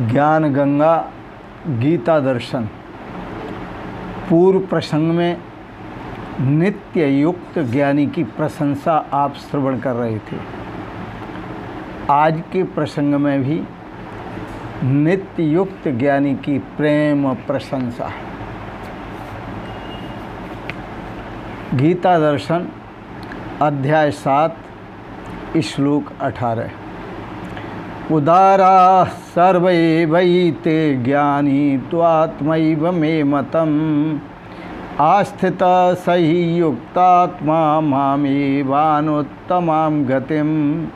ज्ञान गंगा गीता दर्शन। पूर्व प्रसंग में नित्य युक्त ज्ञानी की प्रशंसा आप श्रवण कर रहे थे। आज के प्रसंग में भी नित्य युक्त ज्ञानी की प्रेम प्रशंसा। गीता दर्शन अध्याय 7 श्लोक 18। उदारा सर्वैवैते ज्ञानी त्वात्मैव मे मतम् आस्थित सही युक्तात्मा मामेवानुत्तमां गतिम्।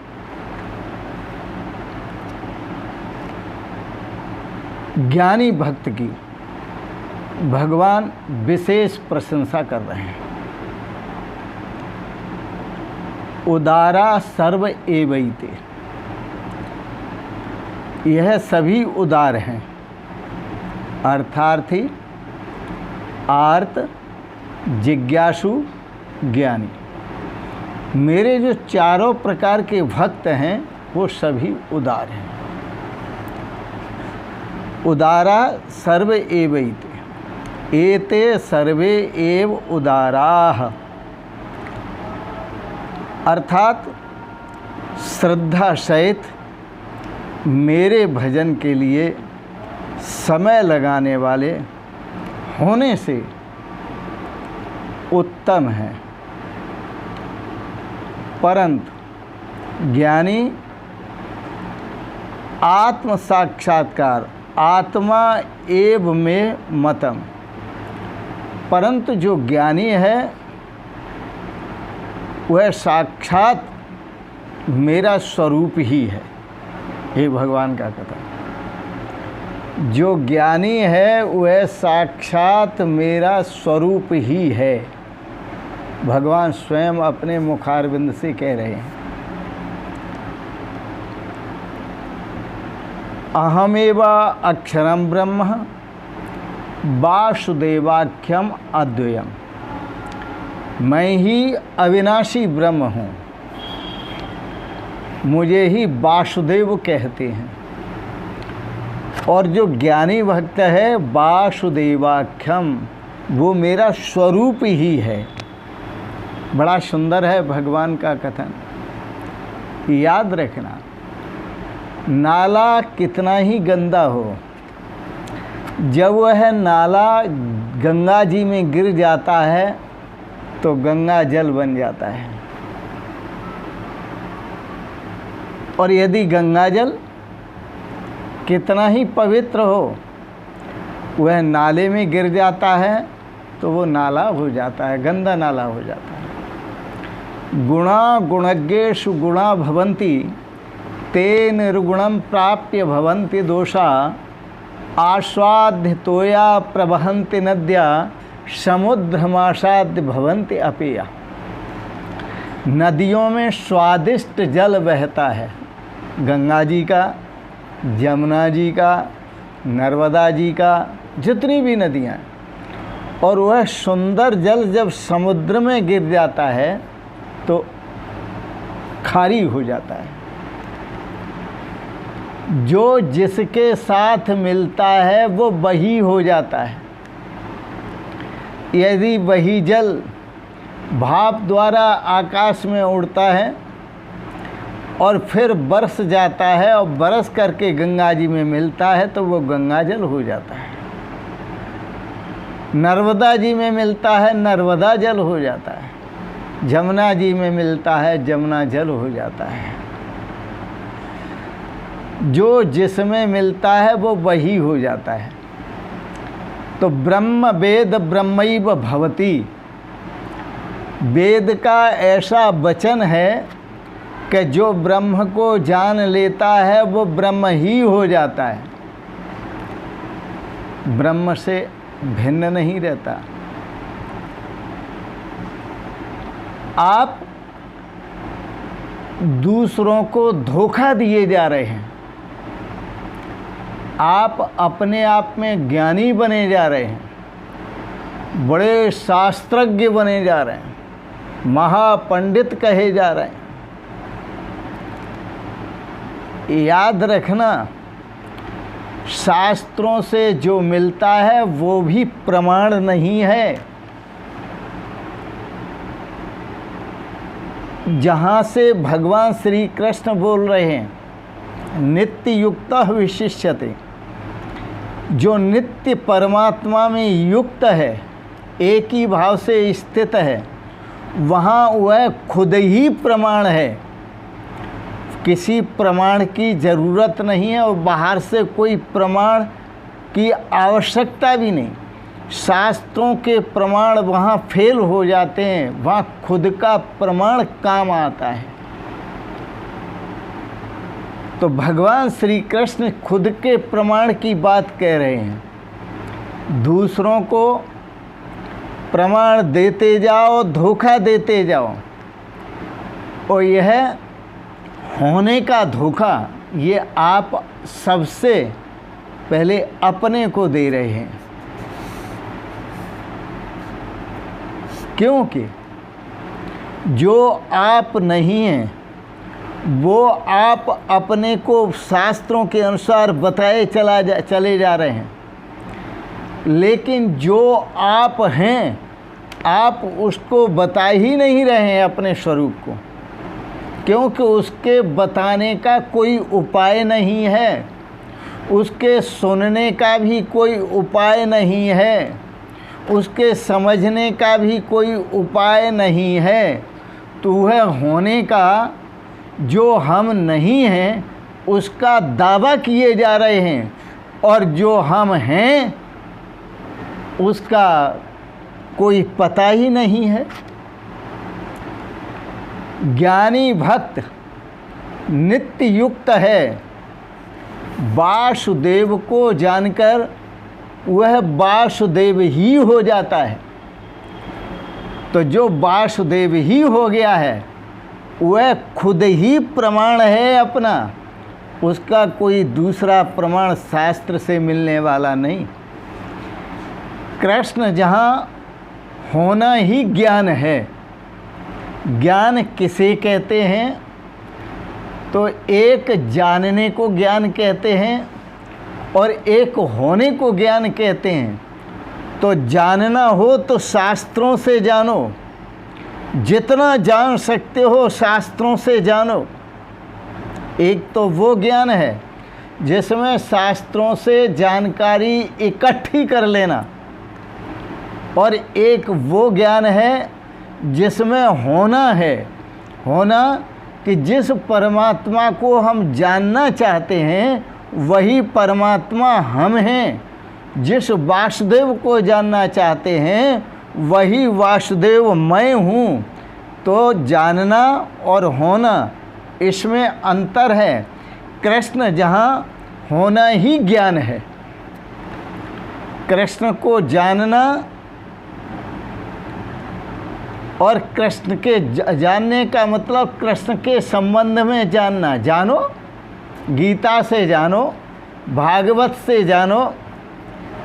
ज्ञानी भक्त की भगवान विशेष प्रशंसा कर रहे हैं। उदारा सर्व एवैते, यह सभी उदार हैं। अर्थार्थी, आर्त, जिज्ञासु, ज्ञानी। मेरे जो चारों प्रकार के भक्त हैं वो सभी उदार हैं। उदारा सर्व एवैते, एते सर्वे एव उदाराः। अर्थात श्रद्धा सहित मेरे भजन के लिए समय लगाने वाले होने से उत्तम है। परंतु ज्ञानी आत्म साक्षात्कार आत्मा एव में मतम, परंतु जो ज्ञानी है वह साक्षात मेरा स्वरूप ही है। ये भगवान का कथन। जो ज्ञानी है वह साक्षात मेरा स्वरूप ही है। भगवान स्वयं अपने मुखारविंद से कह रहे हैं। अहमेवा अक्षरम ब्रह्म वासुदेवाख्यम अद्वयम्। मैं ही अविनाशी ब्रह्म हूँ, मुझे ही वासुदेव कहते हैं। और जो ज्ञानी भक्त है वासुदेवाख्यम, वो मेरा स्वरूप ही है। बड़ा सुंदर है भगवान का कथन। याद रखना, नाला कितना ही गंदा हो, जब वह नाला गंगा जी में गिर जाता है तो गंगा जल बन जाता है। और यदि गंगा जल कितना ही पवित्र हो, वह नाले में गिर जाता है तो वो नाला हो जाता है, गंदा नाला हो जाता है। गुणा गुणज्ञेषु गुणा भवन्ति ते निर्गुणं प्राप्य भवन्ति दोषा आस्वाद्य तोया प्रवहन्ति नद्या समुद्रमासाद्य भवन्ति अपेया। नदियों में स्वादिष्ट जल बहता है, गंगा जी का, जमुना जी का, नर्मदा जी का, जितनी भी नदियाँ। और वह सुंदर जल जब समुद्र में गिर जाता है तो खारी हो जाता है। जो जिसके साथ मिलता है वो वही हो जाता है। यदि वही जल भाप द्वारा आकाश में उड़ता है और फिर बरस जाता है और बरस करके गंगा जी में मिलता है तो वो गंगा जल हो जाता है। नर्मदा जी में मिलता है, नर्मदा जल हो जाता है। जमुना जी में मिलता है, जमुना जल हो जाता है। जो जिसमें मिलता है वो वही हो जाता है। तो ब्रह्म वेद ब्रह्मैव भवति, वेद का ऐसा वचन है कि जो ब्रह्म को जान लेता है वो ब्रह्म ही हो जाता है, ब्रह्म से भिन्न नहीं रहता। आप दूसरों को धोखा दिए जा रहे हैं, आप अपने आप में ज्ञानी बने जा रहे हैं, बड़े शास्त्रज्ञ बने जा रहे हैं, महापंडित कहे जा रहे हैं। याद रखना, शास्त्रों से जो मिलता है वो भी प्रमाण नहीं है। जहाँ से भगवान श्री कृष्ण बोल रहे हैं नित्य युक्तः विशिष्यते, जो नित्य परमात्मा में युक्त है, एक ही भाव से स्थित है, वहाँ वह खुद ही प्रमाण है। किसी प्रमाण की ज़रूरत नहीं है और बाहर से कोई प्रमाण की आवश्यकता भी नहीं। शास्त्रों के प्रमाण वहाँ फेल हो जाते हैं, वहाँ खुद का प्रमाण काम आता है। तो भगवान श्री कृष्ण खुद के प्रमाण की बात कह रहे हैं। दूसरों को प्रमाण देते जाओ, धोखा देते जाओ, और यह होने का धोखा ये आप सबसे पहले अपने को दे रहे हैं। क्योंकि जो आप नहीं हैं वो आप अपने को शास्त्रों के अनुसार बताए चले जा रहे हैं, लेकिन जो आप हैं आप उसको बता ही नहीं रहे हैं अपने स्वरूप को, क्योंकि उसके बताने का कोई उपाय नहीं है, उसके सुनने का भी कोई उपाय नहीं है, उसके समझने का भी कोई उपाय नहीं है। तो वह होने का जो हम नहीं हैं उसका दावा किए जा रहे हैं, और जो हम हैं उसका कोई पता ही नहीं है। ज्ञानी भक्त नित्य युक्त है, वासुदेव को जानकर वह वासुदेव ही हो जाता है। तो जो वासुदेव ही हो गया है वह खुद ही प्रमाण है अपना, उसका कोई दूसरा प्रमाण शास्त्र से मिलने वाला नहीं। कृष्ण जहाँ होना ही ज्ञान है। ज्ञान किसे कहते हैं? तो एक जानने को ज्ञान कहते हैं और एक होने को ज्ञान कहते हैं। तो जानना हो तो शास्त्रों से जानो, जितना जान सकते हो शास्त्रों से जानो। एक तो वो ज्ञान है जिसमें शास्त्रों से जानकारी इकट्ठी कर लेना, और एक वो ज्ञान है जिसमें होना है। होना कि जिस परमात्मा को हम जानना चाहते हैं वही परमात्मा हम हैं, जिस वासुदेव को जानना चाहते हैं वही वासुदेव मैं हूँ। तो जानना और होना इसमें अंतर है। कृष्ण जहाँ होना ही ज्ञान है, कृष्ण को जानना और कृष्ण के जानने का मतलब कृष्ण के संबंध में जानना। जानो, गीता से जानो, भागवत से जानो,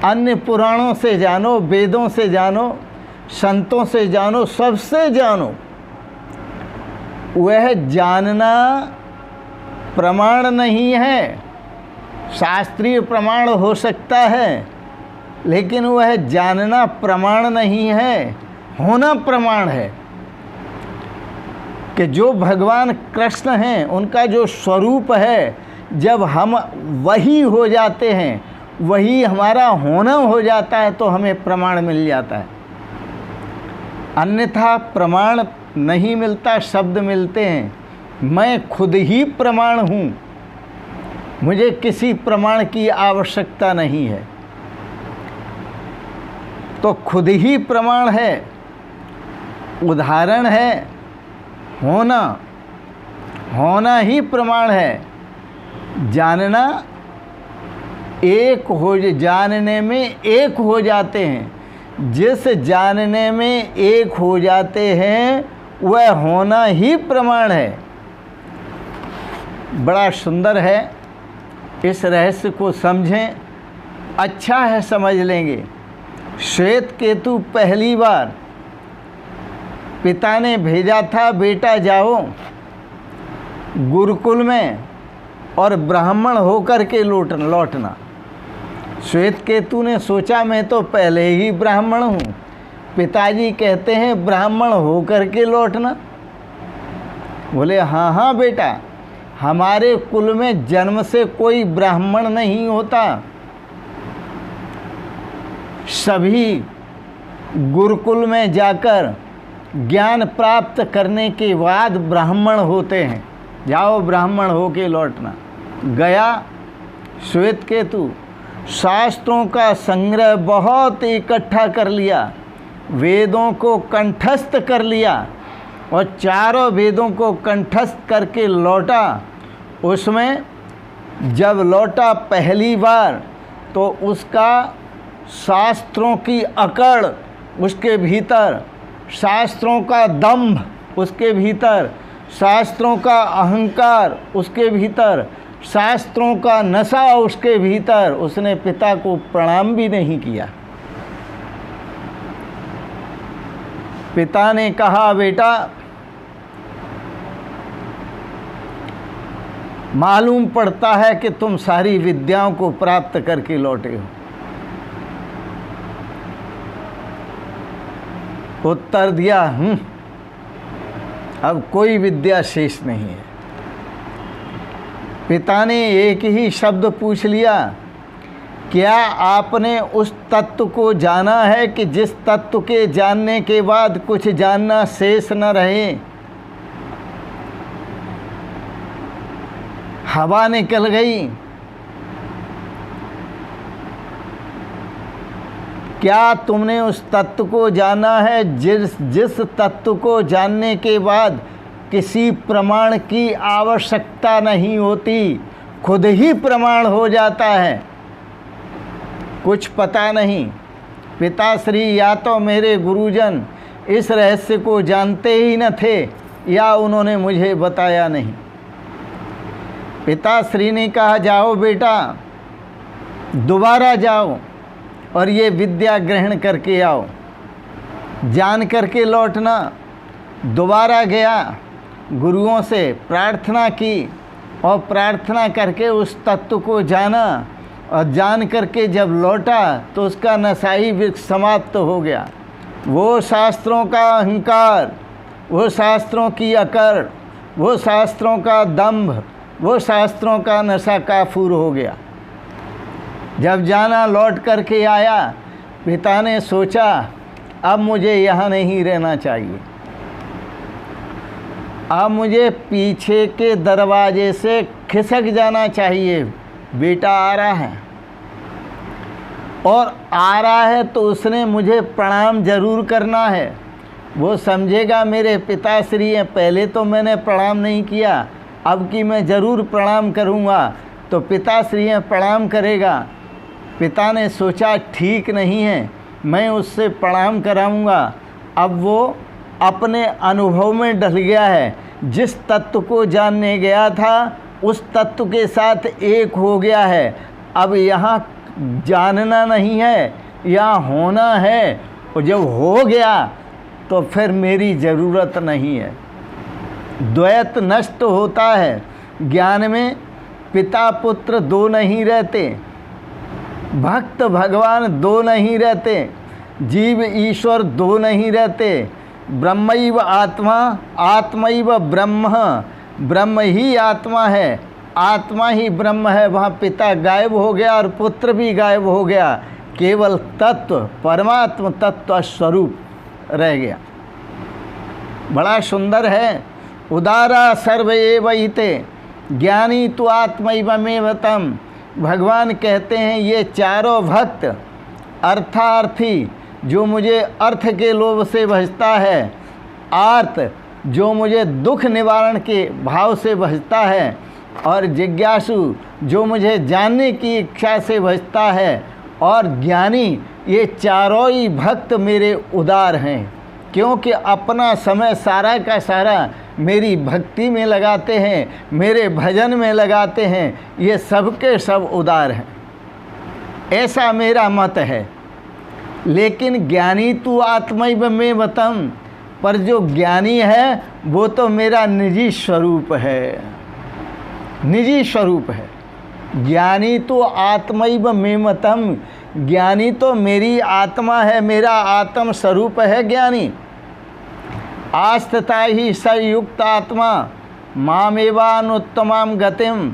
अन्य पुराणों से जानो, वेदों से जानो, संतों से जानो, सबसे जानो। वह जानना प्रमाण नहीं है। शास्त्रीय प्रमाण हो सकता है लेकिन वह जानना प्रमाण नहीं है, होना प्रमाण है। कि जो भगवान कृष्ण हैं उनका जो स्वरूप है, जब हम वही हो जाते हैं, वही हमारा होना हो जाता है, तो हमें प्रमाण मिल जाता है। अन्यथा प्रमाण नहीं मिलता, शब्द मिलते हैं। मैं खुद ही प्रमाण हूँ, मुझे किसी प्रमाण की आवश्यकता नहीं है। तो खुद ही प्रमाण है, उदाहरण है। होना, होना ही प्रमाण है। जानना एक हो, जानने में एक हो जाते हैं। जिस जानने में एक हो जाते हैं वह होना ही प्रमाण है। बड़ा सुंदर है, इस रहस्य को समझें, अच्छा है समझ लेंगे। श्वेत केतु पहली बार पिता ने भेजा था, बेटा जाओ गुरुकुल में और ब्राह्मण होकर के लौटना। श्वेत केतु ने सोचा मैं तो पहले ही ब्राह्मण हूँ, पिताजी कहते हैं ब्राह्मण होकर के लौटना। बोले हाँ हाँ बेटा, हमारे कुल में जन्म से कोई ब्राह्मण नहीं होता, सभी गुरुकुल में जाकर ज्ञान प्राप्त करने के बाद ब्राह्मण होते हैं। जाओ ब्राह्मण होके लौटना। गया श्वेत केतु, शास्त्रों का संग्रह बहुत इकट्ठा कर लिया, वेदों को कंठस्थ कर लिया और चारों वेदों को कंठस्थ करके लौटा। उसमें जब लौटा पहली बार तो उसका शास्त्रों की अकड़ उसके भीतर, शास्त्रों का दंभ उसके भीतर, शास्त्रों का अहंकार उसके भीतर, शास्त्रों का नशा उसके भीतर, उसने पिता को प्रणाम भी नहीं किया। पिता ने कहा बेटा मालूम पड़ता है कि तुम सारी विद्याओं को प्राप्त करके लौटे हो। उत्तर दिया अब कोई विद्या शेष नहीं है। पिता ने एक ही शब्द पूछ लिया, क्या आपने उस तत्व को जाना है कि जिस तत्व के जानने के बाद कुछ जानना शेष न रहे? हवा निकल गई। क्या तुमने उस तत्व को जाना है जिस तत्व को जानने के बाद किसी प्रमाण की आवश्यकता नहीं होती, खुद ही प्रमाण हो जाता है? कुछ पता नहीं। पिताश्री या तो मेरे गुरुजन इस रहस्य को जानते ही न थे या उन्होंने मुझे बताया नहीं। पिताश्री ने कहा जाओ बेटा, दोबारा जाओ और ये विद्या ग्रहण करके आओ, जान करके लौटना। दोबारा गया, गुरुओं से प्रार्थना की और प्रार्थना करके उस तत्व को जाना और जान करके जब लौटा तो उसका नशाई समाप्त हो गया। वो शास्त्रों का अहंकार, वो शास्त्रों की अकड़, वो शास्त्रों का दंभ, वो शास्त्रों का नशा काफूर हो गया। जब जाना लौट करके आया, पिता ने सोचा अब मुझे यहाँ नहीं रहना चाहिए, अब मुझे पीछे के दरवाजे से खिसक जाना चाहिए। बेटा आ रहा है और आ रहा है तो उसने मुझे प्रणाम जरूर करना है। वो समझेगा मेरे पिताश्री हैं, पहले तो मैंने प्रणाम नहीं किया, अब की मैं ज़रूर प्रणाम करूँगा, तो पिताश्री हैं प्रणाम करेगा। पिता ने सोचा ठीक नहीं है, मैं उससे प्रणाम कराऊँगा। अब वो अपने अनुभव में ढल गया है, जिस तत्व को जानने गया था उस तत्व के साथ एक हो गया है। अब यहाँ जानना नहीं है, यहाँ होना है, और जब हो गया तो फिर मेरी ज़रूरत नहीं है। द्वैत नष्ट होता है। ज्ञान में पिता पुत्र दो नहीं रहते, भक्त भगवान दो नहीं रहते, जीव ईश्वर दो नहीं रहते। ब्रह्मैव आत्मा, आत्मैव ब्रह्म, ब्रह्म ही आत्मा है, आत्मा ही ब्रह्म है। वहाँ पिता गायब हो गया और पुत्र भी गायब हो गया, केवल तत्व परमात्म तत्व स्वरूप रह गया। बड़ा सुंदर है। उदारा सर्व एवैते ज्ञानी तो आत्मैवमेव तम। भगवान कहते हैं ये चारों भक्त अर्थार्थी, जो मुझे अर्थ के लोभ से भजता है, आर्त जो मुझे दुख निवारण के भाव से भजता है, और जिज्ञासु जो मुझे जानने की इच्छा से भजता है, और ज्ञानी, ये चारों ही भक्त मेरे उदार हैं, क्योंकि अपना समय सारा का सारा मेरी भक्ति में लगाते हैं, मेरे भजन में लगाते हैं। ये सबके सब उदार हैं, ऐसा मेरा मत है। लेकिन ज्ञानी तू आत्मैव में मतम, पर जो ज्ञानी है वो तो मेरा निजी स्वरूप है, निजी स्वरूप है। ज्ञानी तो आत्मैव मे मतम, ज्ञानी तो मेरी आत्मा है, मेरा आत्म स्वरूप है ज्ञानी। आस्थिता ही स युक्त आत्मा मामेवानुत्तमाम गतिम,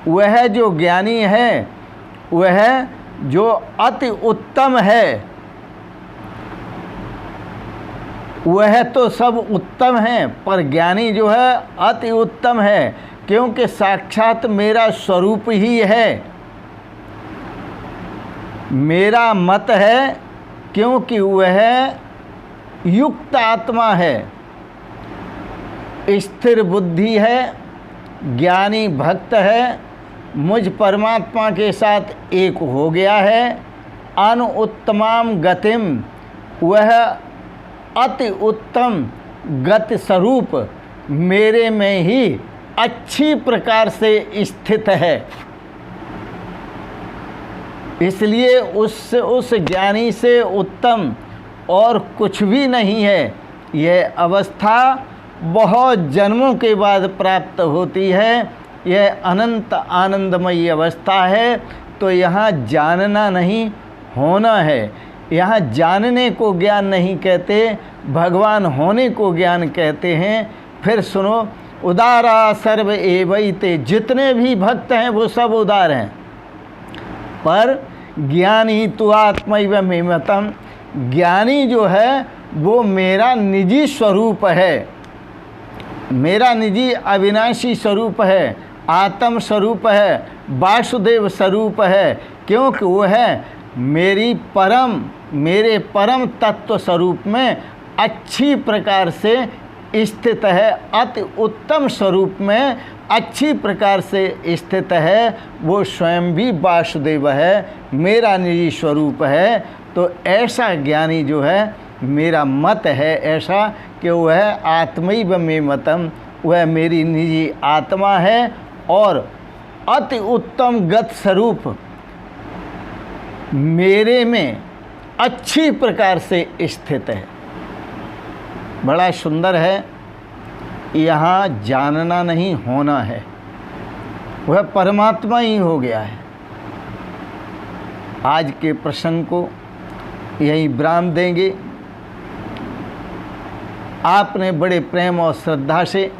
वह जो ज्ञानी है, वह जो अति उत्तम है, वह तो सब उत्तम है, पर ज्ञानी जो है अति उत्तम है, क्योंकि साक्षात मेरा स्वरूप ही है। मेरा मत है क्योंकि वह युक्त आत्मा है, स्थिर बुद्धि है, ज्ञानी भक्त है, मुझ परमात्मा के साथ एक हो गया है। अनुत्तमाम गतिम, वह अति उत्तम गति स्वरूप मेरे में ही अच्छी प्रकार से स्थित है। इसलिए उस ज्ञानी से उत्तम और कुछ भी नहीं है। यह अवस्था बहुत जन्मों के बाद प्राप्त होती है। यह अनंत आनंदमयी अवस्था है। तो यहाँ जानना नहीं, होना है। यहाँ जानने को ज्ञान नहीं कहते, भगवान होने को ज्ञान कहते हैं। फिर सुनो, उदारा सर्व एवैते, जितने भी भक्त हैं वो सब उदार हैं, पर ज्ञानी तु आत्मैव मे मतम, ज्ञानी जो है वो मेरा निजी स्वरूप है, मेरा निजी अविनाशी स्वरूप है, आत्म स्वरूप है, वासुदेव स्वरूप है, क्योंकि वो है मेरे परम तत्व स्वरूप में अच्छी प्रकार से स्थित है, अति उत्तम स्वरूप में अच्छी प्रकार से स्थित है। वो स्वयं भी वासुदेव है, मेरा निजी स्वरूप है। तो ऐसा ज्ञानी जो है, मेरा मत है ऐसा कि वह आत्मैव मे मतम, वह मेरी निजी आत्मा है और अति उत्तम गत स्वरूप मेरे में अच्छी प्रकार से स्थित है। बड़ा सुंदर है। यहाँ जानना नहीं, होना है। वह परमात्मा ही हो गया है। आज के प्रसंग को यही विराम देंगे। आपने बड़े प्रेम और श्रद्धा से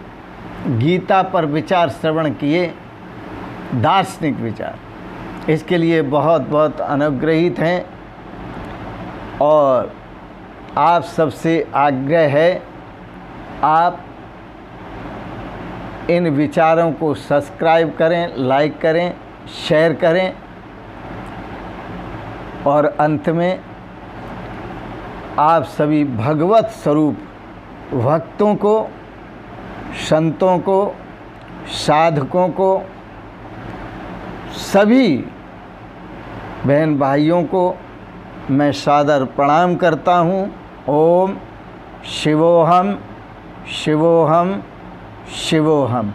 गीता पर विचार श्रवण किए, दार्शनिक विचार, इसके लिए बहुत बहुत अनुग्रहित हैं। और आप सबसे आग्रह है, आप इन विचारों को सब्सक्राइब करें, लाइक करें, शेयर करें। और अंत में आप सभी भगवत स्वरूप भक्तों को, संतों को, साधकों को, सभी बहन भाइयों को मैं सादर प्रणाम करता हूँ। ओम शिवोहम शिवोहम शिवोहम।